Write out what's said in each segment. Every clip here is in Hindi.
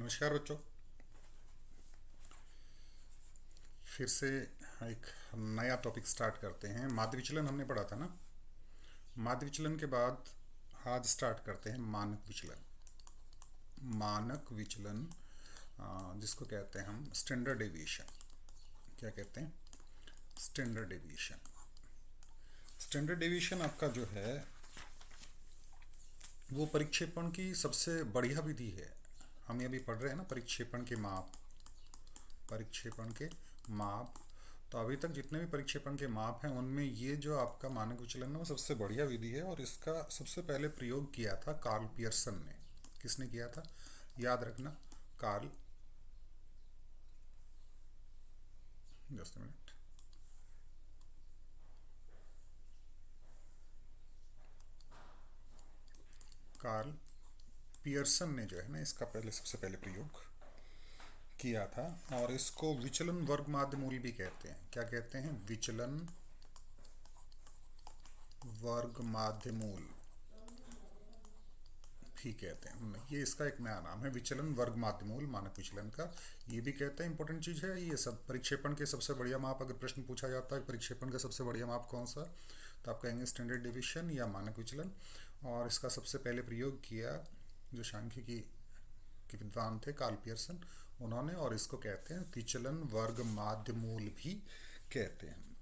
नमस्कार बच्चों। फिर से एक नया टॉपिक स्टार्ट करते हैं। माध्य विचलन हमने पढ़ा था ना। माध्य विचलन के बाद आज स्टार्ट करते हैं मानक विचलन। मानक विचलन जिसको कहते हैं हम स्टैंडर्ड डेविएशन। क्या कहते हैं? Standard deviation. स्टैंडर्ड डेविएशन आपका जो है वो परिक्षेपण की सबसे बढ़िया विधि है। हम ये अभी पढ़ रहे हैं ना, परिक्षेपण के माप। परिक्षेपण के माप, तो अभी तक जितने भी परिक्षेपण के माप हैं उनमें ये जो आपका मानक विचलन है वो सबसे बढ़िया विधि है। और इसका सबसे पहले प्रयोग किया था कार्ल पियर्सन ने। किसने किया था? याद रखना, Carl, just minute, Carl Pearson ने जो है ना इसका पहले सबसे पहले प्रयोग किया था। और इसको विचलन वर्ग माध्य मूल भी कहते हैं। क्या कहते हैं? विचलन वर्ग माध्य मूल भी कहते हैं। ये इसका एक नया नाम है, विचलन वर्ग माध्य मूल मानक विचलन का। ये भी कहते हैं, इंपॉर्टेंट चीज़ है ये सब। परिक्षेपण के सबसे बढ़िया माप, अगर प्रश्न पूछा जाता है परिक्षेपण का सबसे बढ़िया माप कौन सा, तो आप कहेंगे स्टैंडर्ड डेविएशन या मानक विचलन। और इसका सबसे पहले प्रयोग किया जो सांख्यिकी के विद्वान थे कार्ल पियर्सन, उन्होंने। और इसको कहते हैं विचलन वर्ग माध्य मूल भी कहते हैं।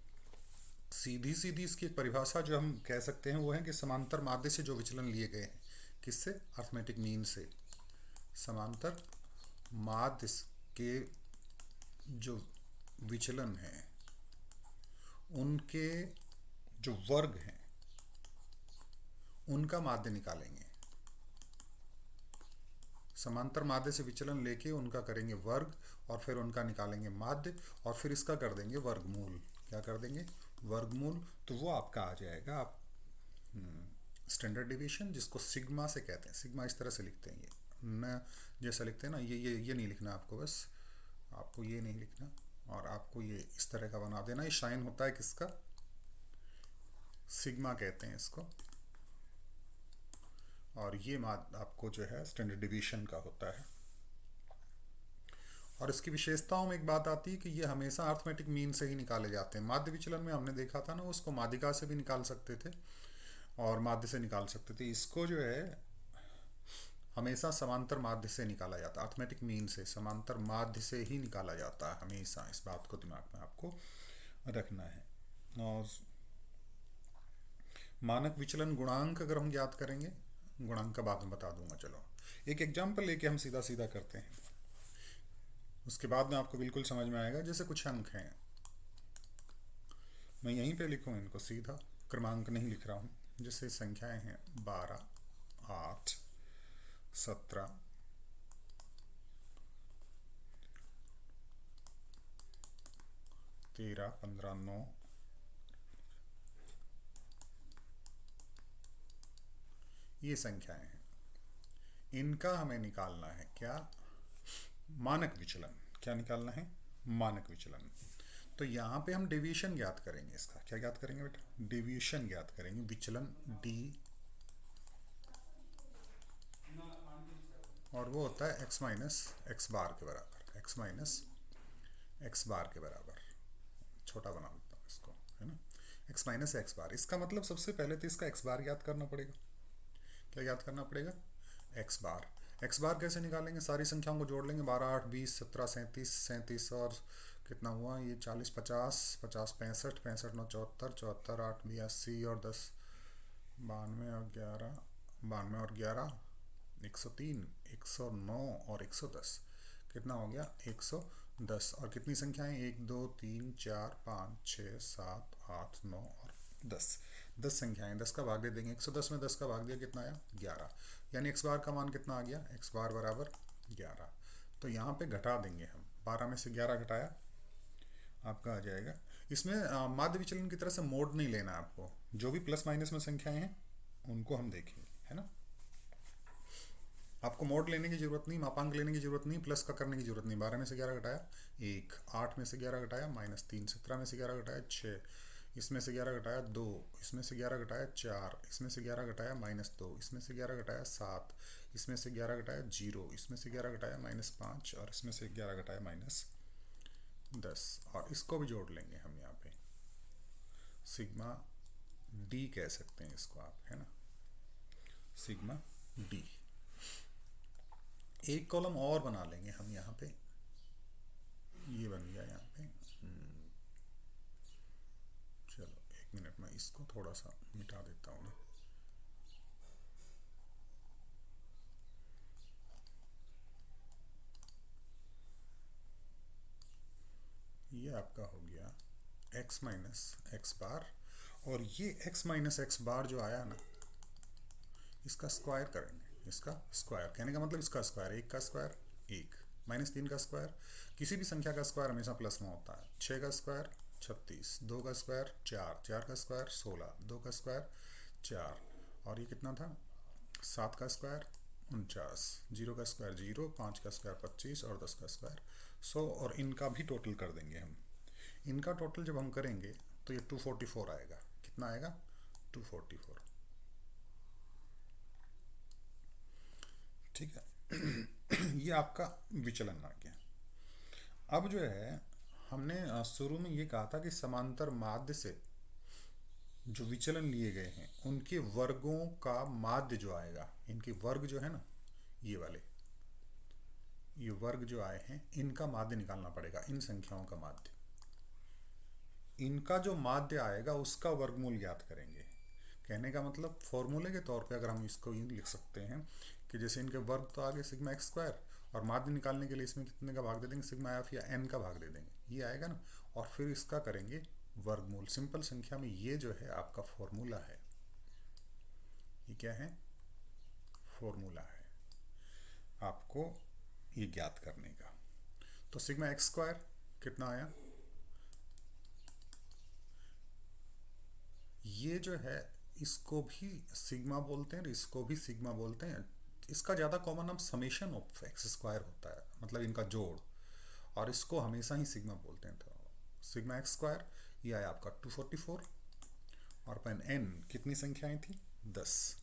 सीधी सीधी इसकी एक परिभाषा जो हम कह सकते हैं वो है कि समांतर माध्य से जो विचलन लिए गए हैं। किससे? अर्थमेटिक मीन से। समांतर माध्य के जो विचलन हैं उनके जो वर्ग हैं उनका माध्य निकालेंगे। समांतर माध्य से विचलन लेके उनका करेंगे वर्ग और फिर उनका निकालेंगे माध्य और फिर इसका कर देंगे वर्गमूल। क्या कर देंगे? वर्गमूल। तो वो आपका आ जाएगा आप स्टैंडर्ड डेविएशन, जिसको सिग्मा से कहते हैं। सिग्मा इस तरह से लिखते हैं, ये न जैसा लिखते हैं ना, ये नहीं लिखना आपको, बस आपको ये नहीं लिखना और आपको ये इस तरह का बना देना। ये शाइन होता है किसका? सिग्मा कहते हैं इसको। और ये माध्य आपको जो है स्टैंडर्ड डेविएशन का होता है। और इसकी विशेषताओं में एक बात आती है कि ये हमेशा अर्थमेटिक मीन से ही निकाले जाते हैं। माध्य विचलन में हमने देखा था ना, उसको माध्यिका से भी निकाल सकते थे और माध्य से निकाल सकते थे। इसको जो है हमेशा समांतर माध्य से निकाला जाता है, अर्थमेटिक मीन से, समांतर माध्य से ही निकाला जाता है हमेशा। इस बात को दिमाग में आपको रखना है। और मानक विचलन गुणांक अगर हम ज्ञात करेंगे, गुणांक का बाद में बता दूंगा। चलो एक एग्जाम्पल लेके हम सीधा सीधा करते हैं, उसके बाद में आपको बिल्कुल समझ में आएगा। जैसे कुछ अंक हैं, मैं यहीं पे लिखूँ इनको सीधा, क्रमांक नहीं लिख रहा हूँ। जैसे संख्याएं हैं 12, 8, 17, 13, 15, 9, ये संख्याएं हैं। इनका हमें निकालना है क्या? मानक विचलन। क्या निकालना है? मानक विचलन। तो यहाँ पे हम डेविएशन ज्ञात करेंगे। इसका क्या ज्ञात करेंगे बेटा? डेविएशन ज्ञात करेंगे। विचलन डी, और वो होता है एक्स माइनस एक्स बार के बराबर। एक्स माइनस एक्स बार के बराबर। छोटा बना देता हूँ इसको, है ना, एक्स माइनस एक्स बार। इसका मतलब सबसे पहले तो इसका एक्स बार ज्ञात करना पड़ेगा। क्या याद करना पड़ेगा? एक्स बार। एक्स बार कैसे निकालेंगे? सारी संख्याओं को जोड़ लेंगे। 12, 8, 20, 17, 37, 37 और कितना हुआ ये? 40, 50, 50, 65, 65, 9, 74, 74, 8, 82 और 10, 92 और 11, 92 और 11, 103, 109 और 110। कितना हो गया? 110। और कितनी संख्याएं? 1, 2, 3, 4, 5, 6, 7, 8, 9 और 10। 10 संख्याएं। 10 का भाग दे देंगे। 110 में 10 का भाग दिया, कितना आया? 11। यानी एक्स बार का मान कितना आ गया? एक्स बार बराबर 11। तो यहाँ पे घटा देंगे हम, 12 में से 11 घटाया, आपका आ जाएगा। इसमें माध्य विचलन की तरह से मोड नहीं लेना आपको। जो भी प्लस माइनस में संख्याएं हैं उनको हम देखेंगे, है ना। आपको मोड लेने की जरूरत नहीं, मापांक लेने की जरूरत नहीं, प्लस का करने की जरूरत नहीं। 12 में से 11 घटाया 1, 8 में से 11 घटाया -3, 17 में से 11 घटाया 6, इसमें से 11 घटाया 2, इसमें से 11 घटाया 4, इसमें से 11 घटाया -2, इसमें से 11 घटाया 7, इसमें से 11 घटाया 0, इसमें से 11 घटाया -5 और इसमें से 11 घटाया -10। और इसको भी जोड़ लेंगे हम यहाँ पे, सिग्मा डी कह सकते हैं इसको आप, है ना, सिग्मा डी। एक कॉलम और बना लेंगे हम यहाँ पे, ये बन गया यहाँ पे। चलो 1 मिनट में इसको थोड़ा सा मिटा देता हूँ ना। ये आपका हो गया x माइनस एक्स बार, और ये x माइनस एक्स बार जो आया ना, इसका स्क्वायर करेंगे। इसका स्क्वायर कहने का मतलब इसका स्क्वायर, 1 का स्क्वायर 1, -3 का स्क्वायर, किसी भी संख्या का स्क्वायर हमेशा प्लस में होता है। 6 का स्क्वायर 36, 2 का स्क्वायर 4, 4 का स्क्वायर 16, 2 का स्क्वायर 4, और ये कितना था 7 का स्क्वायर 49, 0 का स्क्वायर 0, 5 का स्क्वायर 25 और 10 का स्क्वायर 100। और इनका भी टोटल कर देंगे हम। इनका टोटल जब हम करेंगे तो ये 244 आएगा। कितना आएगा 244, ठीक है। ये आपका विचलन आ गया। अब जो है हमने शुरू में ये कहा था कि समांतर माध्य से जो विचलन लिए गए हैं उनके वर्गों का माध्य जो आएगा, इनके वर्ग जो है ना, ये वाले, ये वर्ग जो आए हैं इनका माध्य निकालना पड़ेगा, इन संख्याओं का माध्य। इनका जो माध्य आएगा उसका वर्गमूल ज्ञात करेंगे। कहने का मतलब फॉर्मूले के तौर पे अगर हम इसको यूँ लिख सकते हैं कि जैसे इनके वर्ग तो आगे सिग्मा एक्स स्क्वायर, और माध्य निकालने के लिए इसमें कितने का भाग दे देंगे, सिग्मा एफ या एन का भाग दे देंगे, ये आएगा ना, और फिर इसका करेंगे वर्गमूल। सिंपल संख्या में ये जो है आपका फॉर्मूला है, ये क्या है, फॉर्मूला है आपको ये ज्ञात करने का। तो सिग्मा एक्स स्क्वायर कितना आया, ये जो है इसको भी सिग्मा बोलते हैं, इसको भी सिग्मा बोलते हैं। इसका ज़्यादा कॉमन नाम समेशन ऑफ एक्स स्क्वायर होता है, मतलब इनका जोड़, और इसको हमेशा ही सिग्मा बोलते हैं। तो सिग्मा एक्स स्क्वायर ये आया आपका 244, और पेन एन कितनी संख्याएं थी 10,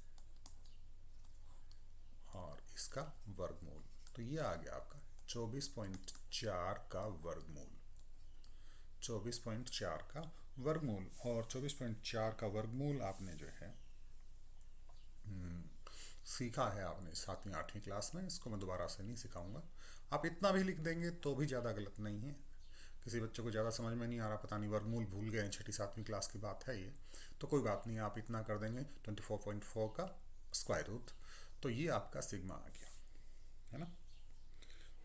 और इसका वर्गमूल, तो ये आ गया आपका 24.4 का वर्गमूल, 24.4 का वर्गमूल। और 24.4 का वर्गमूल आपने जो है सीखा है आपने 7वीं 8वीं क्लास में, इसको मैं दोबारा से नहीं सिखाऊंगा। आप इतना भी लिख देंगे तो भी ज़्यादा गलत नहीं है। किसी बच्चे को ज़्यादा समझ में नहीं आ रहा, पता नहीं वर्गमूल भूल गए हैं, 6ठी 7वीं क्लास की बात है ये, तो कोई बात नहीं, आप इतना कर देंगे 24.4 का स्क्वायर रूट, तो ये आपका सिग्मा आ गया, है ना।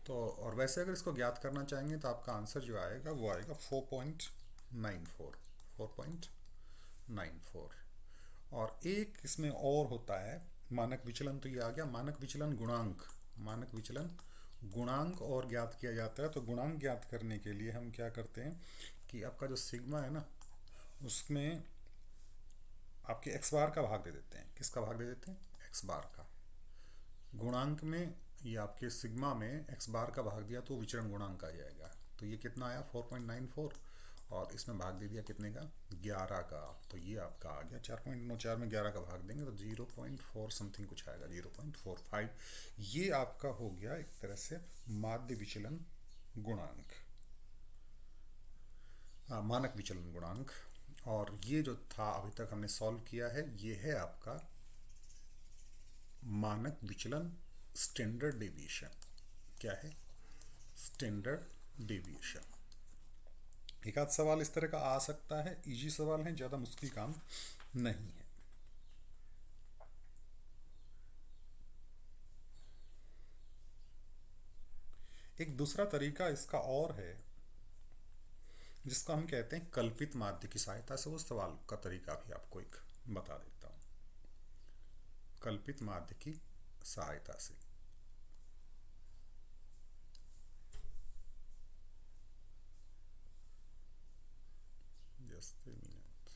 तो और वैसे अगर इसको ज्ञात करना चाहेंगे तो आपका आंसर जो आएगा वो आएगा 4.94, 4.94। और एक इसमें और होता है मानक विचलन, तो ये आ गया मानक विचलन गुणांक। मानक विचलन गुणांक और ज्ञात किया जाता है। तो गुणांक ज्ञात करने के लिए हम क्या करते हैं कि आपका जो सिग्मा है ना, उसमें आपके एक्स बार का भाग दे देते हैं। किसका भाग दे देते हैं, एक्स बार का। गुणांक में ये आपके सिग्मा में एक्स बार का भाग दिया तो विचरण गुणांक आ जाएगा। तो ये कितना आया 4.94, और इसमें भाग दे दिया कितने का 11 का, तो ये आपका आ गया 4.94 में 11 का भाग देंगे तो 0.4 समथिंग कुछ आएगा, 0.45। ये आपका हो गया एक तरह से माध्य विचलन गुणांक, मानक विचलन गुणांक। और ये जो था अभी तक हमने सॉल्व किया है, ये है आपका मानक विचलन स्टैंडर्ड डेविएशन। क्या है, स्टैंडर्ड डेविएशन। एक आध सवाल इस तरह का आ सकता है, इजी सवाल है, ज़्यादा मुश्किल काम नहीं है। एक दूसरा तरीका इसका और है जिसको हम कहते हैं कल्पित माध्य की सहायता से। उस सवाल का तरीका भी आपको एक बता देता हूँ, कल्पित माध्य की सहायता से। जस्ट ए मिनट,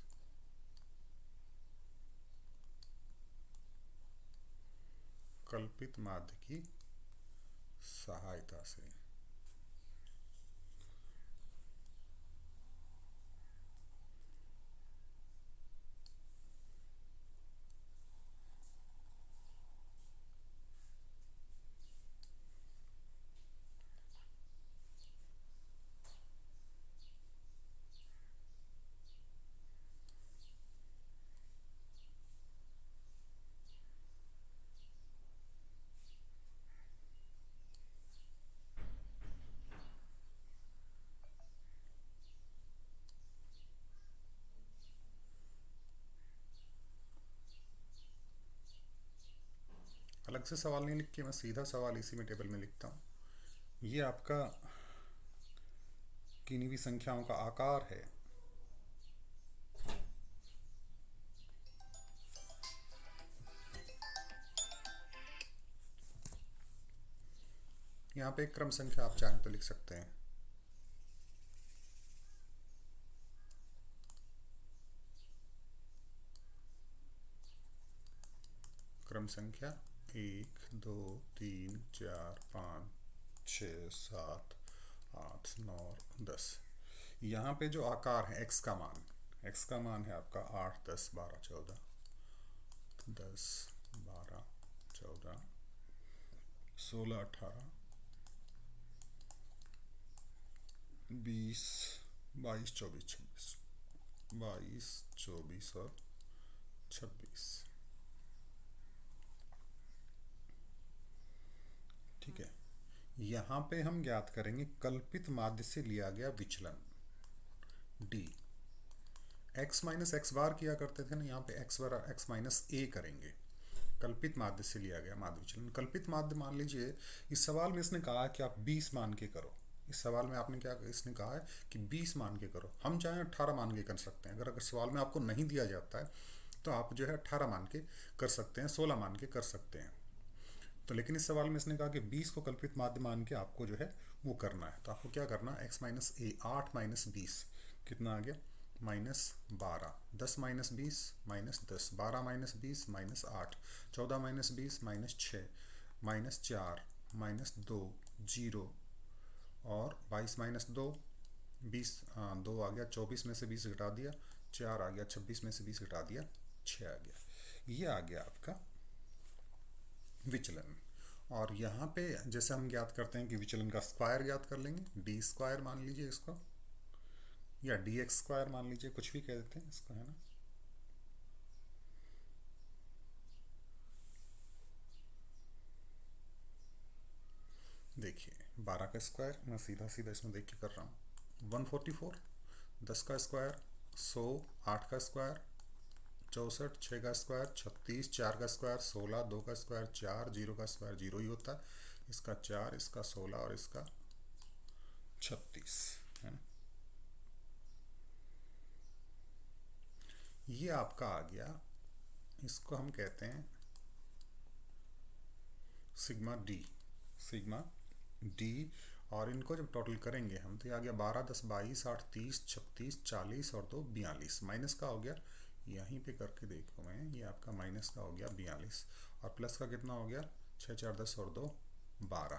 कल्पित माध्य की सहायता से। अलग से सवाल नहीं लिख के मैं सीधा सवाल इसी में टेबल में लिखता हूँ। ये आपका किन्हीं भी संख्याओं का आकार है। यहाँ पे एक क्रम संख्या आप चाहें तो लिख सकते हैं। क्रम संख्या 1 2 3 4 5 6 7 8 9 10। यहाँ पे जो आकार है x का मान है आपका 8 10 12 14 10 12 14 16 18 20 22 24 26 22 24 और 26। ठीक है, यहाँ पे हम ज्ञात करेंगे कल्पित माध्य से लिया गया विचलन d। x माइनस एक्स बार किया करते थे ना, यहाँ पे x bar x minus a करेंगे। कल्पित माध्य से लिया गया माध्य विचलन। कल्पित माध्य मान लीजिए इस सवाल में इसने कहा है कि आप 20 मान के करो। इस सवाल में आपने क्या इसने कहा है कि 20 मान के करो। हम चाहे 18 मान के कर सकते हैं। अगर सवाल में आपको नहीं दिया जाता है तो आप जो है 18 मान के कर सकते हैं, 16 मान के कर सकते हैं। तो लेकिन इस सवाल में इसने कहा कि 20 को कल्पित माध्य मान के आपको जो है वो करना है। तो आपको क्या करना है, x माइनस ए 8 माइनस 20 कितना आ गया -12, 10 माइनस 20 -10, 12 माइनस 20 -8, 14 माइनस 20 -6, -4 -2 0 और 22 माइनस 2 20, 2 आ गया, 24 में से 20 घटा दिया 4 आ गया, 26 में से 20 घटा दिया 6 आ गया। ये आ गया आपका विचलन। और यहाँ पे जैसे हम ज्ञात करते हैं कि विचलन का स्क्वायर ज्ञात कर लेंगे, डी स्क्वायर मान लीजिए इसको, या डी एक्स स्क्वायर मान लीजिए, कुछ भी कह देते हैं इसको, है ना। देखिए 12 का स्क्वायर मैं सीधा सीधा इसमें देख के कर रहा हूँ 144, 10 का स्क्वायर 100, 8 का स्क्वायर 64, 6 का स्क्वायर 36, 4 का स्क्वायर 16, 2 का स्क्वायर 4, 0 का स्क्वायर 0 ही होता है, इसका 4, इसका 16 और इसका 36, है ना। ये आपका आ गया, इसको हम कहते हैं सिग्मा डी। और इनको जब टोटल करेंगे हम तो ये आ गया 12 10 22 8 30 36 40 और 2 42। माइनस का हो गया, यहीं पे करके देखो मैं, ये आपका माइनस का हो गया 42 और प्लस का कितना हो गया 6 4 10 और 2 12।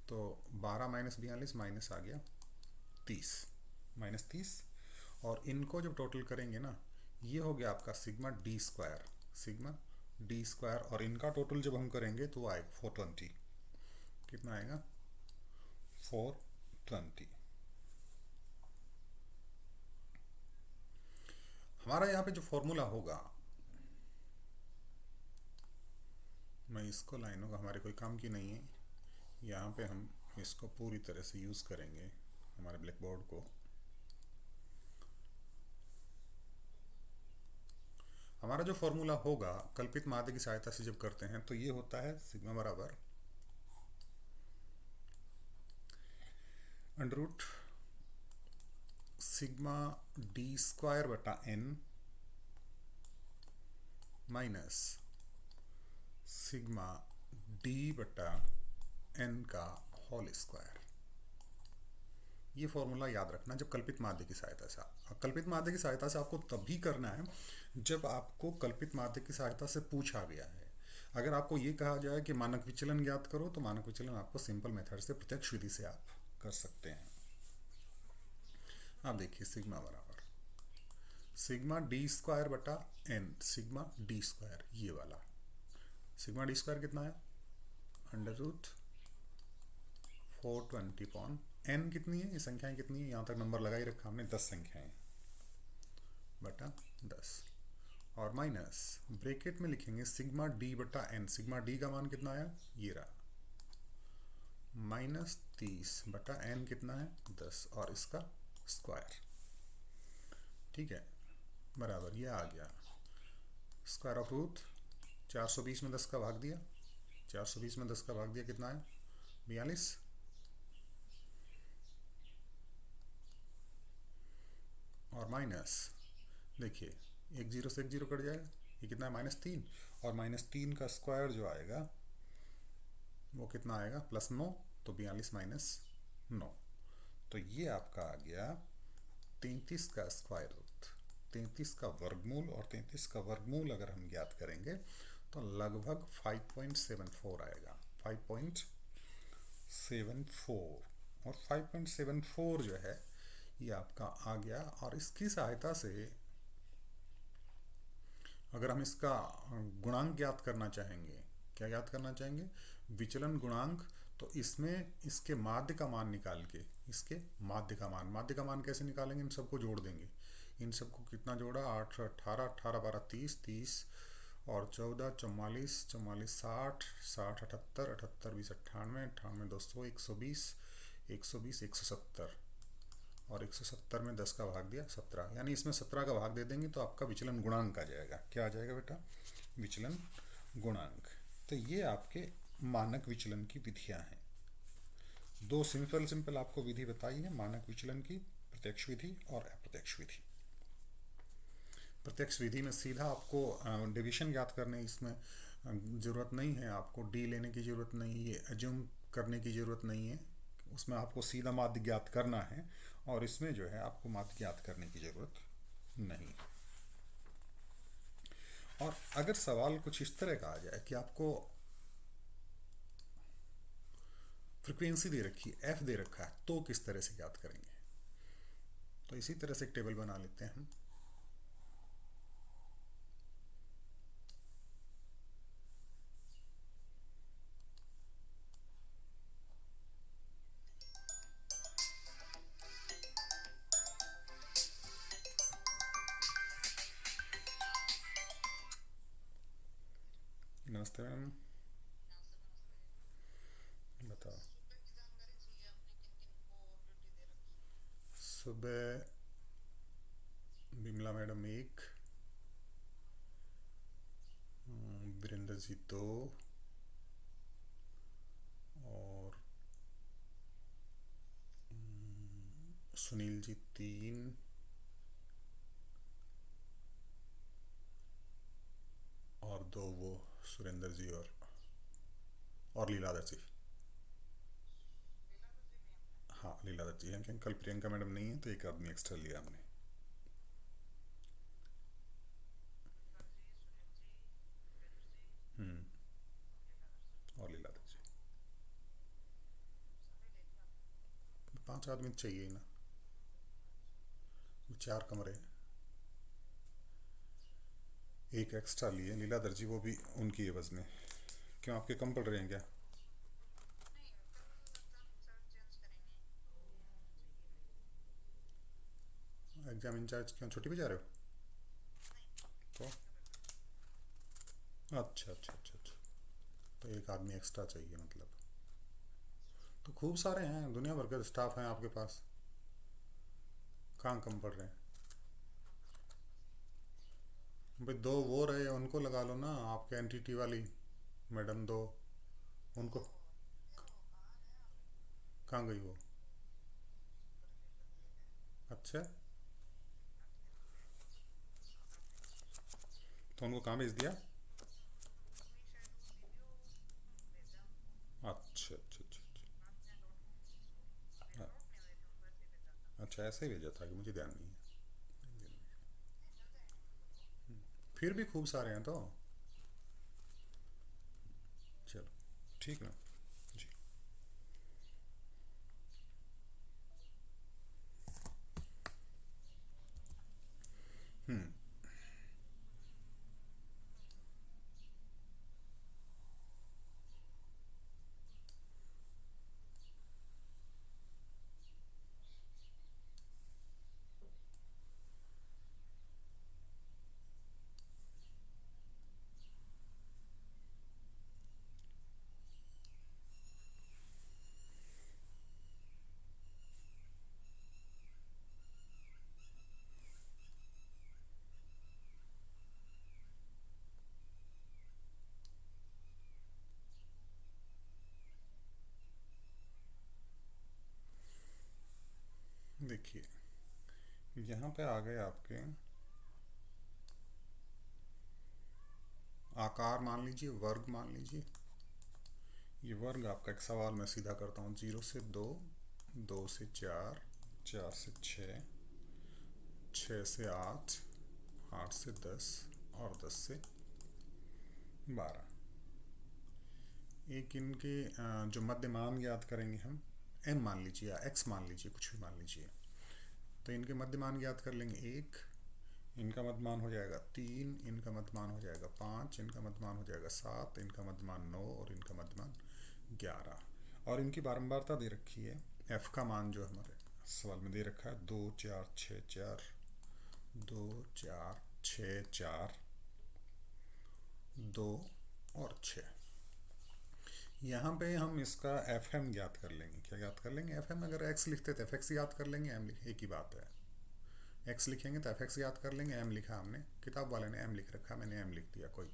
तो 12 माइनस 42 माइनस आ गया 30, -30। और इनको जब टोटल करेंगे ना, ये हो गया आपका सिग्मा डी स्क्वायर और इनका टोटल जब हम करेंगे तो आएगा 420। कितना आएगा 420। हमारा यहाँ पे जो फॉर्मूला होगा, मैं इसको लाइनों का हमारे कोई काम की नहीं है, यहाँ पे हम इसको पूरी तरह से यूज़ करेंगे हमारे ब्लैक बोर्ड को। हमारा जो फॉर्मूला होगा कल्पित माध्य की सहायता से जब करते हैं तो ये होता है सिग्मा बराबर अंडररूट सिग्मा डी स्क्वायर बटा n माइनस सिग्मा डी बटा n का होल स्क्वायर। ये फॉर्मूला याद रखना जब कल्पित माध्य की सहायता से। कल्पित माध्य की सहायता से आपको तभी करना है जब आपको कल्पित माध्य की सहायता से पूछा गया है। अगर आपको ये कहा जाए कि मानक विचलन ज्ञात करो तो मानक विचलन आपको सिंपल मेथड से, प्रत्यक्ष विधि से आप कर सकते हैं। आप देखिए सिग्मा बराबर सिग्मा डी स्क्वायर बटा n, सिग्मा डी स्क्वायर ये वाला, सिग्मा डी स्क्वायर कितना है अंडररूट 420 पॉन n कितनी है, ये संख्याएं कितनी है, यहाँ तक नंबर लगा ही रखा हमने 10 संख्याएं बटा 10 और माइनस ब्रैकेट में लिखेंगे सिग्मा डी बटा n। सिग्मा डी का मान कितना आया, ये रहा -30 बटा n कितना है 10 और इसका स्क्वायर। ठीक है, बराबर ये आ गया स्क्वायर ऑफ रूट 420 में 10 का भाग दिया 420 में 10 का भाग दिया कितना है? 42। और माइनस, देखिए एक जीरो से एक जीरो कट जाएगा, ये कितना है? -3। और -3 का स्क्वायर जो आएगा वो कितना आएगा? +9। तो 42 - 9, तो ये आपका आ गया 33 का स्क्वायर रूट, 33 का वर्गमूल। और 33 का वर्गमूल अगर हम ज्ञात करेंगे तो लगभग 5.74 आएगा, 5.74। और 5.74 जो है ये आपका आ गया। और इसकी सहायता से अगर हम इसका गुणांक ज्ञात करना चाहेंगे, क्या ज्ञात करना चाहेंगे? विचलन गुणांक। तो इसमें इसके माध्य का मान निकाल के, इसके माध्य का मान कैसे निकालेंगे? इन सबको जोड़ देंगे। इन सबको कितना जोड़ा? 8 18, 18 12 30, 30 और 14 44, 44 60, 60 78, 78 20 98, 98 200, 120, 120 170। और 170 में 10 का भाग दिया 17, यानी इसमें 17 का भाग दे देंगे तो आपका विचलन गुणांक आ जाएगा। क्या आ जाएगा बेटा? विचलन गुणांक। तो ये आपके मानक विचलन की विधियां हैं। दो सिंपल आपको विधि बताई है मानक विचलन की, प्रत्यक्ष विधि और अप्रत्यक्ष विधि। प्रत्यक्ष विधि में सीधा आपको डिवीजन ज्ञात करने, इसमें ज़रूरत नहीं है, आपको डी लेने की ज़रूरत नहीं है, एज्यूम करने की ज़रूरत नहीं है, उसमें आपको सीधा माध्य ज्ञात करना है। और इसमें जो है आपको माध्य ज्ञात करने की ज़रूरत नहीं है। और अगर सवाल कुछ इस तरह का आ जाए कि आपको फ्रीक्वेंसी दे रखी है, एफ दे रखा है, तो किस तरह से ज्ञात करेंगे? तो इसी तरह से एक टेबल बना लेते हैं हम। नमस्ते मैम, बताओ। सुबह बिमला मैडम 1, वीरेंद्र जी 2, और सुनील जी 3, और 2 वो सुरेंद्र जी और लीलाधर जी। हाँ लीलाधर जी हैं, क्योंकि कल प्रियंका मैडम नहीं है तो एक आदमी एक्स्ट्रा लिया हमने। और लीलाधर जी। 5 आदमी चाहिए ही ना, 4 कमरे हैं। एक एक्स्ट्रा लिए लीलाधर जी, वो भी उनकी एवज में। क्यों, आपके कम पड़ रहे हैं क्या? एग्जाम इंचार्ज क्यों छुट्टी पे जा रहे हो? तो अच्छा। तो एक आदमी एक्स्ट्रा चाहिए मतलब। तो खूब सारे हैं, दुनिया भर के स्टाफ हैं आपके पास, कहाँ कम पड़ रहे हैं? भाई 2 वो रहे, उनको लगा लो ना, आपके एनटीटी वाली मैडम 2, उनको। कहाँ गई वो? अच्छा, तो उनको कहाँ भेज दिया? अच्छा। हाँ, अच्छा ऐसे ही भेजा था कि मुझे ध्यान नहीं है। फिर भी खूब सारे हैं तो। चलो ठीक ना जी। हम्म देखिए यहाँ पे आ गए आपके आकार, मान लीजिए वर्ग, मान लीजिए ये वर्ग आपका। एक सवाल मैं सीधा करता हूँ, 0 से 2, 2 से 4, 4 से 6, 6 से 8, 8 से 10 और 10 से 12। एक इनके जो मध्यमान ज्ञात करेंगे हम, m मान लीजिए या x मान लीजिए, कुछ भी मान लीजिए, तो इनके मध्यमान ज्ञात कर लेंगे। 1, इनका मध्यमान हो जाएगा 3, इनका मध्यमान हो जाएगा 5, इनका मध्यमान हो जाएगा 7, इनका मध्यमान 9 और इनका मध्यमान 11। और इनकी बारंबारता दे रखी है, f का मान जो हमारे सवाल में दे रखा है 2 4 6 4, 2 4 6 4, 2 और 6। यहाँ पे हम इसका एफ एम ज्ञात कर लेंगे। क्या ज्ञात कर लेंगे? F M. अगर एक्स लिखते तो एफ एक्स याद कर लेंगे, एम लिखे, एक ही बात है। एक्स लिखेंगे तो एफ एक्स याद कर लेंगे, एम लिखा हमने, किताब वाले ने एम लिख रखा, मैंने एम लिख दिया, कोई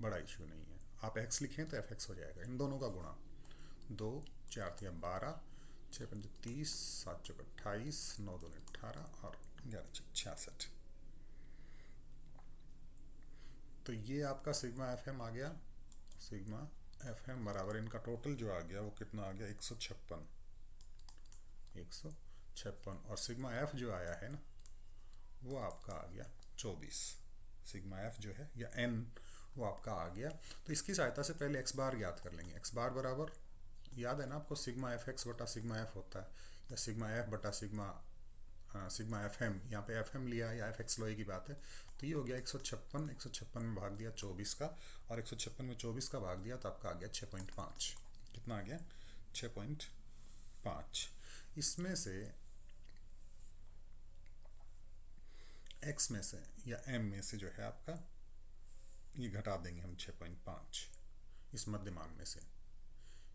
बड़ा इशू नहीं है। आप एक्स लिखें तो एफ एक्स हो जाएगा, इन दोनों का गुणा। 2 4 3 12, 6 5 30, 7 चौक 28, 9 2 18 और 11 6 66। तो ये आपका सिग्मा एफ एम आ गया। सिग्मा एफ एम बराबर इनका टोटल जो आ गया वो कितना आ गया? 156, 156। और सिग्मा एफ जो आया है ना, वो आपका आ गया 24। सिग्मा एफ जो है या एन, वो आपका आ गया। तो इसकी सहायता से पहले एक्स बार याद कर लेंगे। एक्स बार बराबर, याद है ना आपको, सिग्मा एफ एक्स बटा सिग्मा एफ होता है, या सिग्मा एफ बटा सिग्मा एफ एम। यहाँ पे एफ एम लिया या एफ एक्स लोए की बात है। तो ये हो गया 156, 156 में भाग दिया 24 का, और 156 में 24 का भाग दिया तो आपका आ गया 6.5। कितना आ गया? 6.5। इसमें से x में से या m में से जो है आपका, ये घटा देंगे हम 6.5 इस मध्यमान में से।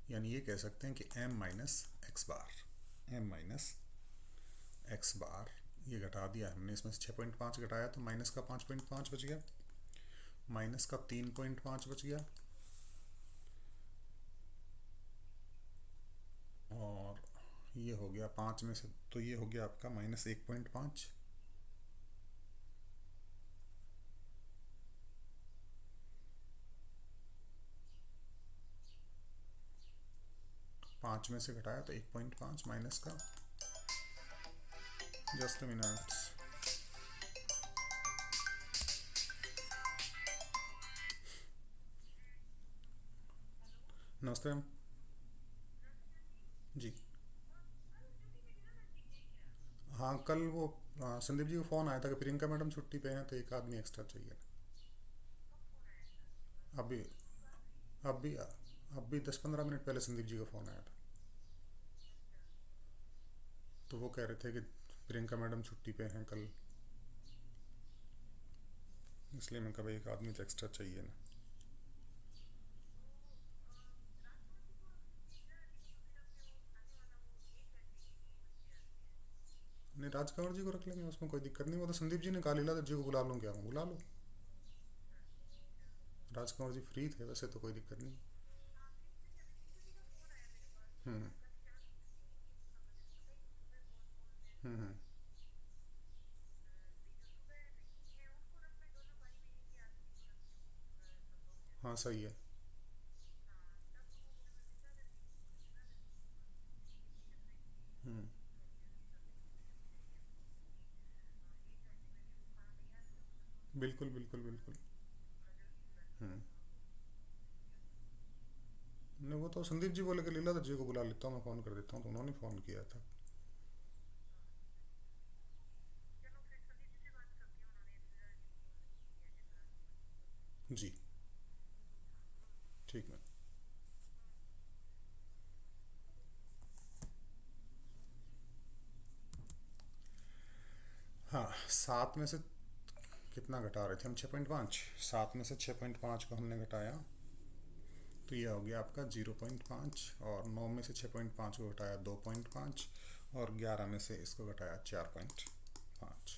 यानी ये कह सकते हैं कि m माइनस एक्स बार, m माइनस एक्स बार, ये घटा दिया हमने। इसमें से 6.5 घटाया तो माइनस का 5.5 बच गया, माइनस का 3.5 बच गया, और ये हो गया 5 में से, तो ये हो गया आपका माइनस 1.5। 5 में से घटाया तो 1.5 माइनस का, जस्ट मिनट, नमस्ते मैम जी। हाँ कल वो संदीप जी को फ़ोन आया था कि प्रियंका मैडम छुट्टी पे हैं तो एक आदमी एक्स्ट्रा चाहिए। अभी अभी अभी 10-15 मिनट पहले संदीप जी का फ़ोन आया था, तो वो कह रहे थे कि प्रियंका मैडम छुट्टी पे हैं कल, इसलिए मैं कभी एक आदमी तो एक्स्ट्रा चाहिए ना। नहीं, राज कंवर जी को रख लेंगे, उसमें कोई दिक्कत नहीं। वो तो संदीप जी ने कहा लीला जी को बुला लूँ क्या? मैं बुला लो, राज कंवर जी फ्री थे वैसे तो कोई दिक्कत नहीं। हम्म हम्म। हाँ सही है। हम्म। बिल्कुल बिल्कुल बिल्कुल। हम्म। नहीं, वो तो संदीप जी बोले कि लीला जी को बुला लेता हूँ, मैं फ़ोन कर देता हूँ, तो उन्होंने फ़ोन किया था। जी ठीक है। हाँ, 7 में से कितना घटा रहे थे हम? 6.5। 7 में से 6.5 को हमने घटाया तो ये हो गया आपका 0.5, और 9 में से 6.5 को घटाया 2.5, और 11 में से इसको घटाया 4.5।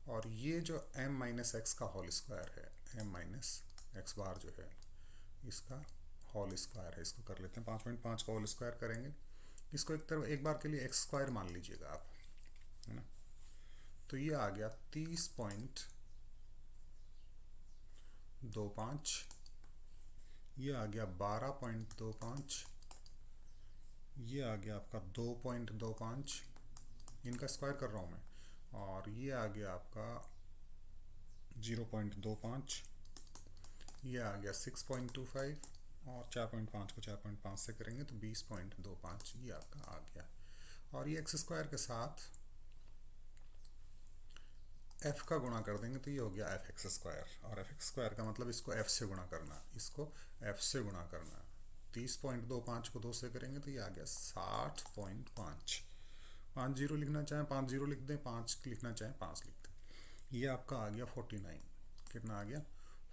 और ये जो m माइनस एक्स का होल स्क्वायर है, m माइनस एक्स बार जो है इसका होल स्क्वायर है, इसको कर लेते हैं। 5.5 का होल स्क्वायर करेंगे, इसको एक तरफ एक बार के लिए एक्स स्क्वायर मान लीजिएगा आप। है ना। तो ये आ गया 30.25, ये आ गया 12.25, ये आ गया आपका 2.25, इनका स्क्वायर कर रहा हूँ मैं, और ये आ गया आपका 0.25, ये आ गया 6.25, और 4.5 को 4.5 से करेंगे तो 20.25, ये आपका आ गया। और ये एक्स स्क्वायर के साथ एफ का गुणा कर देंगे तो ये हो गया एफ एक्स स्क्वायर, और एफ एक्स स्क्वायर का मतलब इसको एफ से गुणा करना, इसको एफ से गुणा करना। 30.25 को 2 से करेंगे तो ये आ गया 60.5। 5 जीरो लिखना चाहें 5 जीरो लिख दें, 5 लिखना चाहें 5 लिख दें। ये आपका आ गया 49, कितना आ गया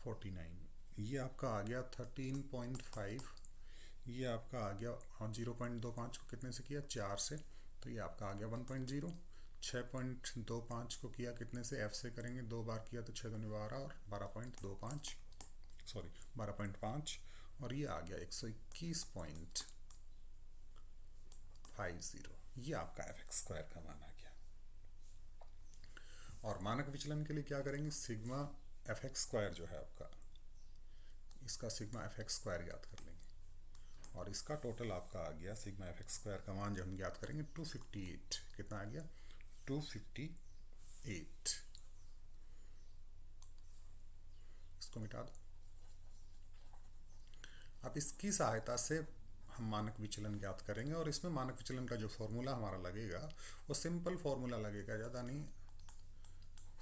49। ये आपका आ गया 13.5, ये आपका आ गया, और 0.25 को कितने से किया 4 से, तो ये आपका आ गया 1.0। 6.25 को किया कितने से, एफ से करेंगे, 2 बार किया तो 6 दूनी 12, और 12.25 सॉरी 12.5, और ये आ गया 121.50। ये आपका एफ एक्स स्क्वायर का मान आ गया। और मानक विचलन के लिए क्या करेंगे, सिग्मा एफ एक्स स्क्वायर जो है आपका, इसका सिग्मा एफ एक्स स्क्वायर याद कर लेंगे, और इसका टोटल आपका आ गया सिग्मा एफ एक्स स्क्वायर का मान जब हम याद करेंगे 258, कितना आ गया 258। इसको मिटा दो। अब इसकी सहायता से हम मानक विचलन ज्ञात करेंगे, और इसमें मानक विचलन का जो फॉर्मूला हमारा लगेगा वो सिंपल फॉर्मूला लगेगा, ज़्यादा नहीं,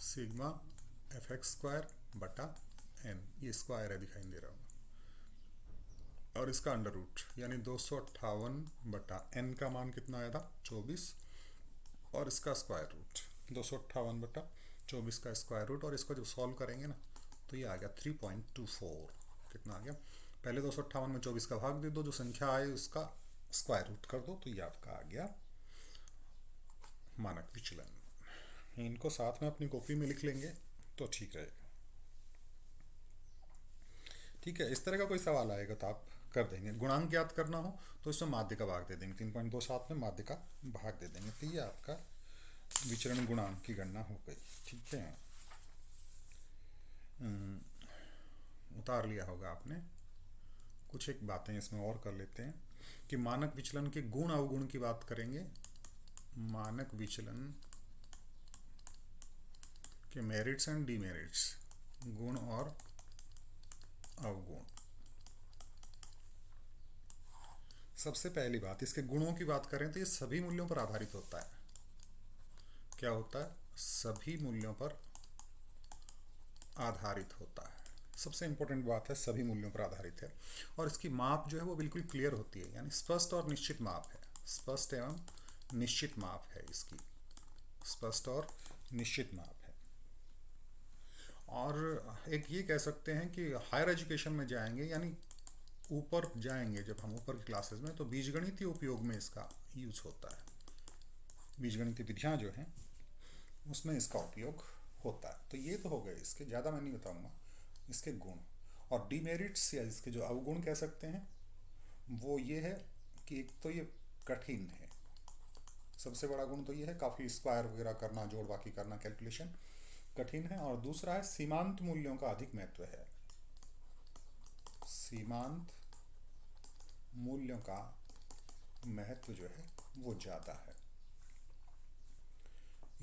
सिग्मा एफ एक्स स्क्वायर बटा एन, ये स्क्वायर है दिखाई दे रहा होगा, और इसका अंडर रूट, यानी 258 बटा एन का मान कितना आया था 24, और इसका स्क्वायर रूट 258 बटा 24 का स्क्वायर रूट, और इसको जब सॉल्व करेंगे ना तो ये आ गया 3.24। कितना आ गया, पहले 258 में 24 का भाग दे दो, जो संख्या आए उसका स्क्वायर रूट कर दो, तो ये आपका आ गया मानक विचलन। इनको साथ में अपनी कॉपी में लिख लेंगे तो ठीक रहेगा। ठीक है, इस तरह का कोई सवाल आएगा तो आप कर देंगे। गुणांक ज्ञात करना हो तो इसमें माध्य का भाग दे देंगे, 3.27 में माध्य का भाग दे देंगे, तो ये आपका विचरण गुणांक की गणना हो गई। ठीक है, उतार लिया होगा आपने। कुछ एक बातें इसमें और कर लेते हैं कि मानक विचलन के गुण अवगुण की बात करेंगे। मानक विचलन के मेरिट्स एंड डीमेरिट्स, गुण और अवगुण। सबसे पहली बात, इसके गुणों की बात करें तो ये सभी मूल्यों पर आधारित होता है। क्या होता है, सभी मूल्यों पर आधारित होता है। सबसे इंपॉर्टेंट बात है, सभी मूल्यों पर आधारित है, और इसकी माप जो है वो बिल्कुल क्लियर होती है, यानी स्पष्ट और निश्चित माप है, स्पष्ट एवं निश्चित माप है इसकी, स्पष्ट और निश्चित माप है। और एक ये कह सकते हैं कि हायर एजुकेशन में जाएंगे, यानी ऊपर जाएंगे जब हम ऊपर की क्लासेस में, तो बीजगणितीय उपयोग में इसका यूज होता है। बीजगणितीय विधियां जो हैं उसमें इसका उपयोग होता है। तो ये तो हो गए इसके, ज़्यादा मैं नहीं बताऊंगा। इसके गुण और डीमेरिट्स, या इसके जो अवगुण कह सकते हैं, वो ये है कि एक तो ये कठिन है, सबसे बड़ा गुण तो ये है, काफ़ी स्क्वायर वगैरह करना, जोड़ बाकी करना, कैलकुलेशन कठिन है। और दूसरा है सीमांत मूल्यों का अधिक महत्व है, सीमांत मूल्यों का महत्व जो है वो ज़्यादा है।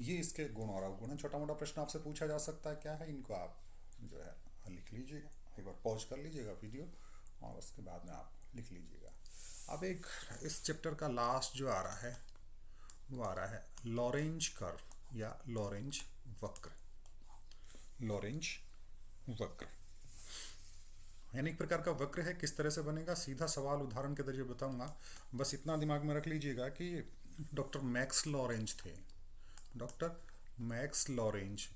ये इसके गुण और अवगुण है। छोटा मोटा प्रश्न आपसे पूछा जा सकता है, क्या है, इनको आप जो है लिख लीजिएगा, एक बार पॉज कर लीजिएगा वीडियो, और उसके बाद में आप लिख लीजिएगा। अब एक इस चैप्टर का लास्ट जो आ रहा है वो आ रहा है लॉरेंज कर्व या लॉरेंज वक्र। लॉरेंज वक्र यानी एक प्रकार का वक्र है। किस तरह से बनेगा, सीधा सवाल उदाहरण के जरिए बताऊंगा। बस इतना दिमाग में रख लीजिएगा कि डॉक्टर मैक्स लॉरेंज थे, doctor Max Lorenz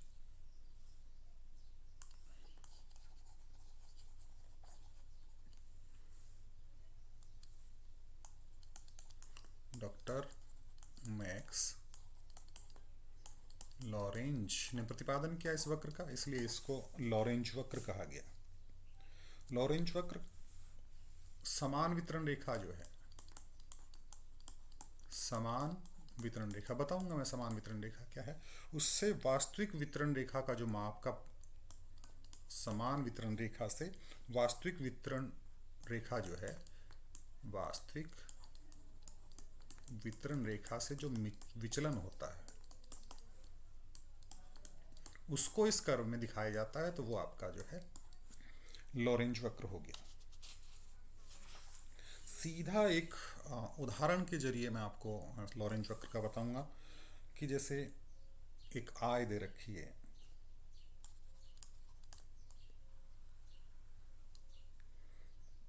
doctor Max Lorenz ने प्रतिपादन किया इस वक्र का, इसलिए इसको लॉरेंज वक्र कहा गया। लॉरेंज वक्र समान वितरण रेखा जो है, समान वितरण रेखा बताऊंगा मैं, समान वितरण रेखा क्या है, उससे वास्तविक वितरण रेखा का जो माप का, समान वितरण रेखा से वास्तविक वितरण रेखा जो है, वास्तविक वितरण रेखा से जो विचलन होता है उसको इस कर्व में दिखाया जाता है, तो वो आपका जो है लॉरेंज वक्र हो गया। सीधा एक उदाहरण के जरिए मैं आपको लॉरेंज वक्र का बताऊंगा कि जैसे एक आय दे रखी है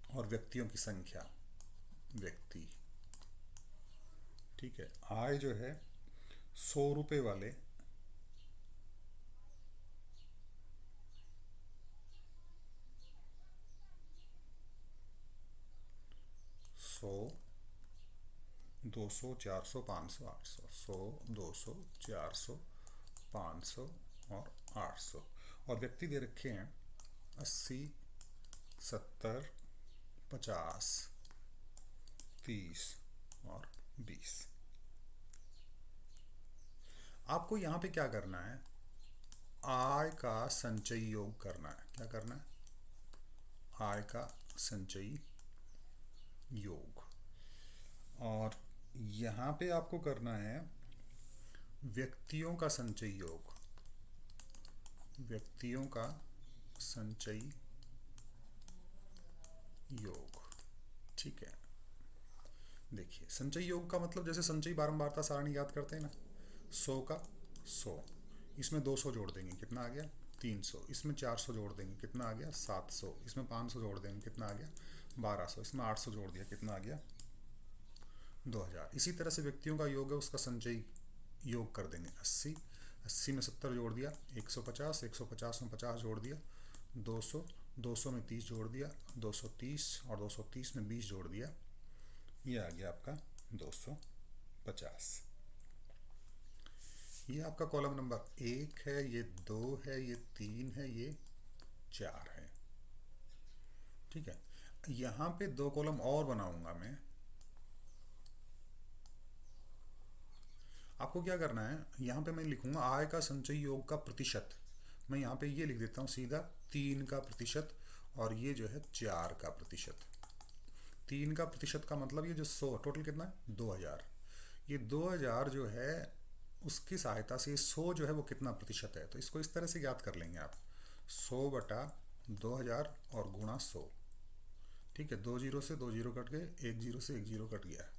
और व्यक्तियों की संख्या, व्यक्ति, ठीक है, आय जो है 100 रुपये वाले 100, 200, 400, 500, 800, 100, 200, 400, 500 और 800, और व्यक्ति दे रखे हैं 80, 70, 50, 30 और 20। आपको यहाँ पे क्या करना है, आय का संचयी योग करना है। क्या करना है, आय का संचयी योग। और यहाँ पे आपको करना है व्यक्तियों का संचयी योग, व्यक्तियों का संचयी योग, ठीक है। देखिए संचयी योग का मतलब जैसे संचयी बारंबारता सारणी याद करते हैं ना, 100 का 100, इसमें 200 जोड़ देंगे कितना आ गया 300, इसमें 400 जोड़ देंगे कितना आ गया 700, इसमें 500 जोड़ देंगे कितना आ गया 1200, इसमें 800 जोड़ दिया कितना आ गया 2000। इसी तरह से व्यक्तियों का योग है उसका संचयी योग कर देंगे 80, 80 में 70 जोड़ दिया 150, 150 में 50 जोड़ दिया 200, 200 में 30 जोड़ दिया 230 और 230 में 20 जोड़ दिया, ये आ गया आपका 250। ये आपका कॉलम नंबर 1 है, ये 2 है, ये 3 है, ये 4 है, ठीक है। यहाँ पे 2 कॉलम और बनाऊंगा मैं। आपको क्या करना है, यहाँ पे मैं लिखूंगा आय का संचयी योग का प्रतिशत, मैं यहाँ पे ये लिख देता हूँ सीधा 3 का प्रतिशत, और ये जो है 4 का प्रतिशत। 3 का प्रतिशत का मतलब ये जो 100 टोटल कितना है 2000, ये 2000 जो है उसकी सहायता से 100 जो है वो कितना प्रतिशत है, तो इसको इस तरह से याद कर लेंगे आप, 100 बटा 2000 और गुणा 100, ठीक है। 2 जीरो से 2 जीरो कट गए, 1 जीरो से 1 जीरो कट गया,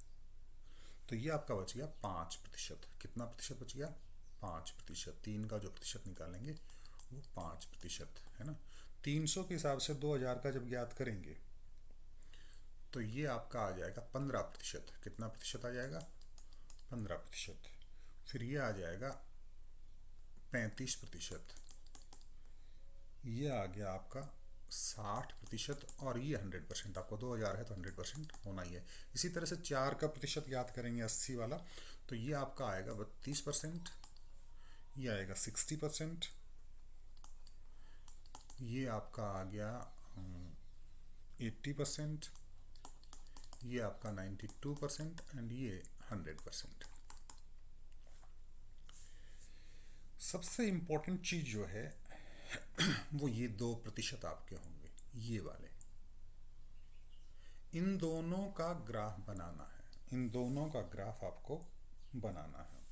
तो ये आपका बच गया 5%। कितना प्रतिशत बच गया 5%। 3 का जो प्रतिशत निकालेंगे वो 5% है ना। 300 के हिसाब से 2000 का जब ज्ञात करेंगे तो ये आपका आ जाएगा 15%। कितना प्रतिशत आ जाएगा 15%। फिर ये आ जाएगा 35%, ये आ गया आपका 60%, और ये 100%। आपको 2000 है तो 100% होना ही है। इसी तरह से 4 का प्रतिशत याद करेंगे 80 वाला, तो ये आपका आएगा 32%, ये आएगा 60%, ये आपका आ गया 80%, ये आपका 92% एंड ये 100%। सबसे इम्पोर्टेंट चीज़ जो है वो ये 2% आपके होंगे, ये वाले। इन दोनों का ग्राफ बनाना है, इन दोनों का ग्राफ आपको बनाना है।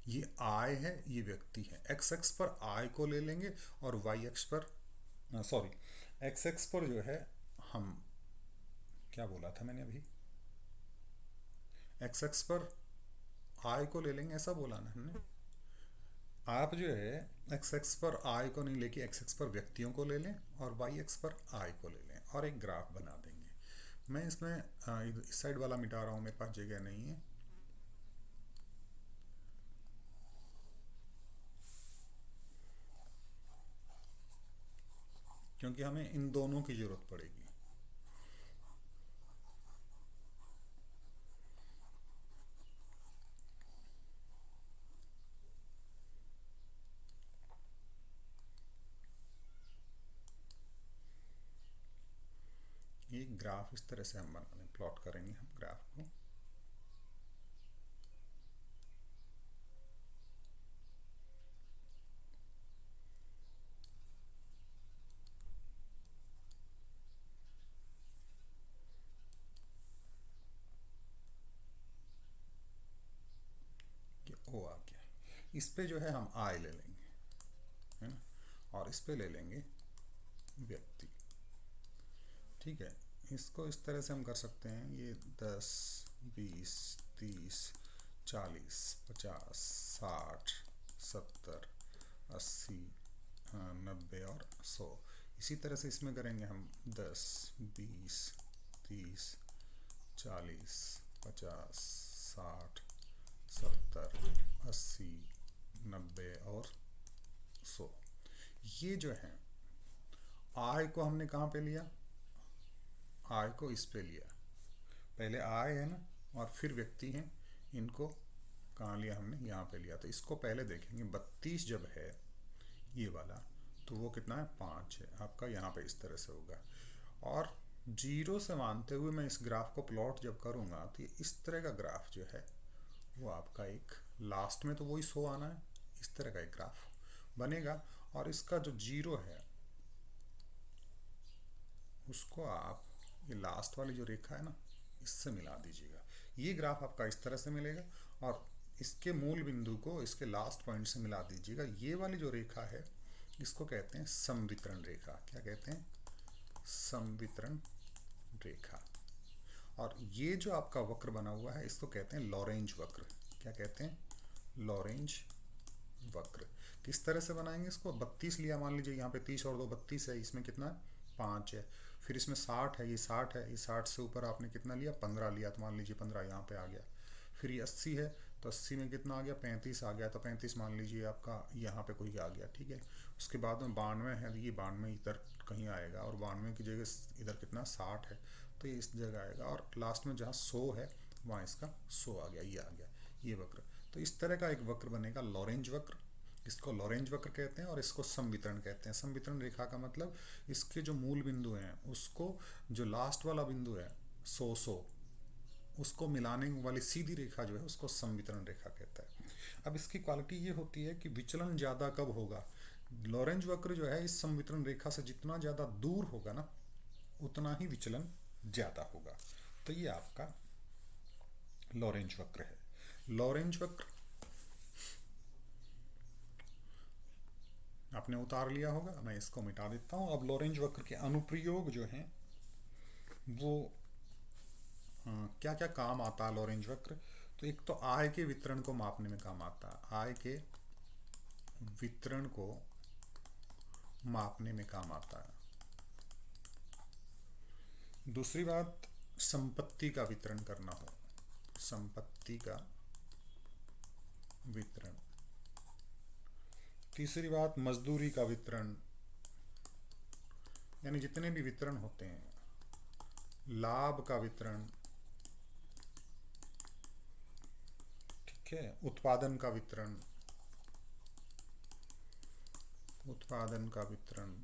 ये आय है, ये व्यक्ति है। एक्स एक्स पर आय को ले लेंगे और वाई एक्स पर, सॉरी, एक्स एक्स पर जो है हम, क्या बोला था मैंने अभी, एक्स एक्स पर आय को ले लेंगे ऐसा बोला ना हमने। आप जो है एक्स एक्स पर आय को नहीं लेके एक्स एक्स पर व्यक्तियों को ले लें और वाई एक्स पर आय को ले लें और एक ग्राफ बना देंगे। मैं इसमें इस साइड वाला मिटा रहा हूँ, मेरे पास जगह नहीं है। क्योंकि हमें इन दोनों की जरूरत पड़ेगी। ये ग्राफ इस तरह से हम बना लें, प्लॉट करेंगे हम ग्राफ को। इस पे जो है हम आय ले लेंगे, है ना, और इस पे ले लेंगे व्यक्ति। ठीक है, इसको इस तरह से हम कर सकते हैं, ये 10, 20, 30, 40, 50, 60, 70, 80, 90 और 100। इसी तरह से इसमें करेंगे हम 10, 20, 30, 40, 50, 60, 70, 80, 90 और 100। ये जो है आय को हमने कहाँ पे लिया, आय को इस पे लिया, पहले आय है ना और फिर व्यक्ति हैं, इनको कहाँ लिया हमने, यहाँ पे लिया। तो इसको पहले देखेंगे, 32 जब है ये वाला तो वो कितना है, 5 है आपका, यहाँ पे इस तरह से होगा। और जीरो से मानते हुए मैं इस ग्राफ को प्लॉट जब करूँगा तो ये इस तरह का ग्राफ जो है वो आपका एक लास्ट में तो वही 100 आना है, इस तरह का एक ग्राफ बनेगा। और इसका जो जीरो है उसको आप ये लास्ट वाली जो रेखा है ना इससे मिला दीजिएगा, ये ग्राफ आपका इस तरह से मिलेगा। और इसके मूल बिंदु को इसके लास्ट पॉइंट से मिला दीजिएगा। ये वाली जो रेखा है इसको कहते हैं समवितरण रेखा। क्या कहते हैं, समवितरण रेखा। और ये जो आपका वक्र बना हुआ है इसको कहते हैं लॉरेंज वक्र। क्या कहते हैं, लॉरेंज वक्र। किस तरह से बनाएंगे इसको, 32 लिया मान लीजिए, यहाँ पे 30 और 2 32 है, इसमें कितना है 5 है, फिर इसमें 60 है, ये 60 है, ये 60 से ऊपर आपने कितना लिया 15 लिया, तो मान लीजिए 15 यहाँ पे आ गया। फिर ये 80 है तो 80 में कितना आ गया 35 आ गया, तो 35 मान लीजिए आपका यहाँ पे कोई आ गया। ठीक है, उसके बाद में 92 है, ये 92 इधर कहीं आएगा, और 92 की जगह इधर कितना 60 है तो ये इस जगह आएगा, और लास्ट में जहाँ 100 है वहाँ इसका 100 आ गया, ये आ गया ये वक्र। तो इस तरह का एक वक्र बनेगा लॉरेंज वक्र, इसको लॉरेंज वक्र कहते हैं। और इसको समवितरण कहते हैं। समवितरण रेखा का मतलब इसके जो मूल बिंदु हैं उसको, जो लास्ट वाला बिंदु है 100 उसको मिलाने वाली सीधी रेखा जो है उसको समवितरण रेखा कहता है। अब इसकी क्वालिटी ये होती है कि विचलन ज़्यादा कब होगा, लॉरेंज वक्र जो है इस समवितरण रेखा से जितना ज़्यादा दूर होगा ना उतना ही विचलन ज़्यादा होगा। तो ये आपका लॉरेंज वक्र है। लॉरेंज वक्र आपने उतार लिया होगा, मैं इसको मिटा देता हूँ। अब लॉरेंज वक्र के अनुप्रयोग जो हैं वो क्या क्या काम आता है लॉरेंज वक्र। तो एक तो आय के वितरण को मापने में काम आता है, आय के वितरण को मापने में काम आता है। दूसरी बात, संपत्ति का वितरण करना हो, संपत्ति का वितरण। तीसरी बात, मजदूरी का वितरण, यानी जितने भी वितरण होते हैं, लाभ का वितरण, ठीक है, उत्पादन का वितरण, उत्पादन का वितरण,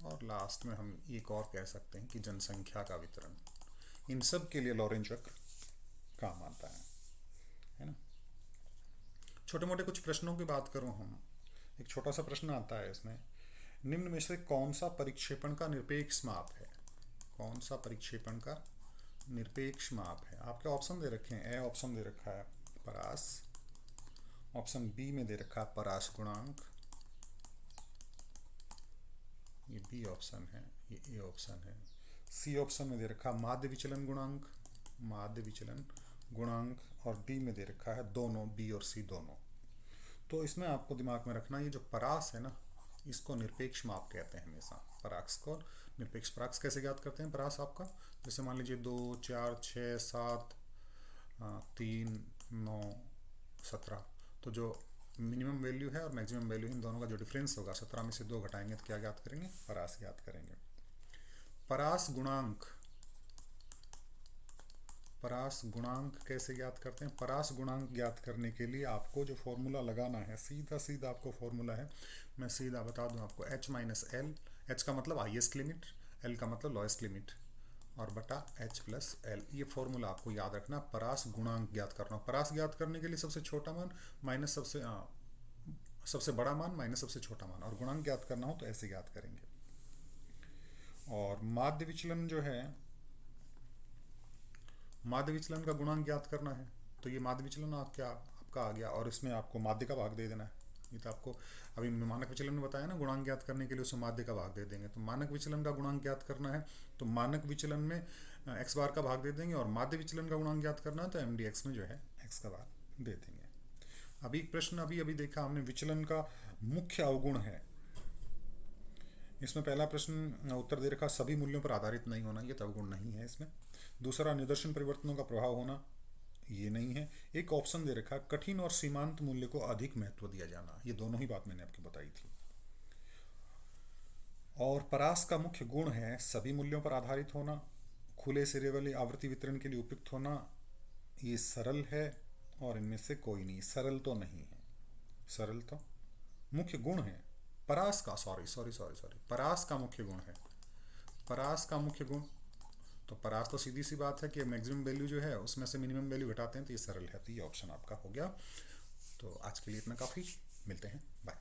और लास्ट में हम एक और कह सकते हैं कि जनसंख्या का वितरण। इन सब के लिए लॉरेंज वक्र काम आता है ना। छोटे मोटे कुछ प्रश्नों की बात करूं हम, एक छोटा सा प्रश्न आता है इसमें, निम्न में से कौन सा परिक्षेपण का निरपेक्ष माप है, कौन सा परिक्षेपण का निरपेक्ष माप है। आपके ऑप्शन दे रखे हैं, ए ऑप्शन दे रखा है परास, ऑप्शन बी में दे रखा है परास गुणांक, ये बी ऑप्शन है, ये ए ऑप्शन है, सी ऑप्शन में दे रखा है माध्य विचलन गुणांक, माध्य विचलन गुणांक, और डी में दे रखा है दोनों, बी और सी दोनों। तो इसमें आपको दिमाग में रखना, ये जो परास है ना इसको निरपेक्ष माप कहते हैं हमेशा, परास को निरपेक्ष। परास कैसे ज्ञात करते हैं, परास आपका जैसे मान लीजिए 2, 4, 6, 7, 3, 9, 17, तो जो मिनिमम वैल्यू है और मैक्सिमम वैल्यू इन दोनों का जो डिफरेंस होगा, 17 में से 2 घटाएंगे तो क्या ज्ञात करेंगे, परास ज्ञात करेंगे। परास गुणांक, परास गुणांक कैसे ज्ञात करते हैं, परास गुणांक ज्ञात करने के लिए आपको जो फॉर्मूला लगाना है, सीधा सीधा आपको फॉर्मूला है, मैं सीधा बता दूं आपको, h माइनस एल, एच का मतलब हाईएस्ट लिमिट, एल का मतलब लोएस्ट लिमिट, और बटा h प्लस एल। ये फॉर्मूला आपको याद रखना। परास गुणांक ज्ञात करना, परास ज्ञात करने के लिए सबसे छोटा मान माइनस सबसे बड़ा मान माइनस सबसे छोटा मान, और गुणांक ज्ञात करना हो तो ऐसे ज्ञात करेंगे। और माध्य विचलन जो है, माध्य विचलन का गुणांक ज्ञात करना है तो ये माध्य विचलन आप क्या आपका आ गया, और इसमें आपको माध्य का भाग दे देना है। ये तो आपको अभी मानक विचलन में बताया ना, गुणांक ज्ञात करने के लिए उसमें माध्य का भाग दे देंगे। तो मानक विचलन का गुणांक ज्ञात करना है तो मानक विचलन में एक्स बार का भाग दे देंगे, और माध्य विचलन का गुणांक ज्ञात करना है तो एम डी एक्स में जो है एक्स का भाग दे देंगे। अभी एक प्रश्न अभी अभी देखा हमने, विचलन का मुख्य अवगुण है। इसमें पहला प्रश्न उत्तर दे रखा सभी मूल्यों पर आधारित नहीं होना, ये तो अवगुण नहीं है इसमें। दूसरा निदर्शन परिवर्तनों का प्रभाव होना, ये नहीं है। एक ऑप्शन दे रखा कठिन और सीमांत मूल्य को अधिक महत्व दिया जाना, ये दोनों ही बात मैंने आपको बताई थी। और परास का मुख्य गुण है सभी मूल्यों पर आधारित होना, खुले सिरे वाली आवृत्ति वितरण के लिए उपयुक्त होना, ये सरल है, और इनमें से कोई नहीं, सरल तो नहीं है। सरल तो मुख्य गुण है परास का, सॉरी परास का मुख्य गुण है। परास का मुख्य गुण, तो परास तो सीधी सी बात है कि मैक्सिमम वैल्यू जो है उसमें से मिनिमम वैल्यू घटाते हैं, तो ये सरल है, तो ये ऑप्शन आपका हो गया। तो आज के लिए इतना काफ़ी, मिलते हैं, बाय।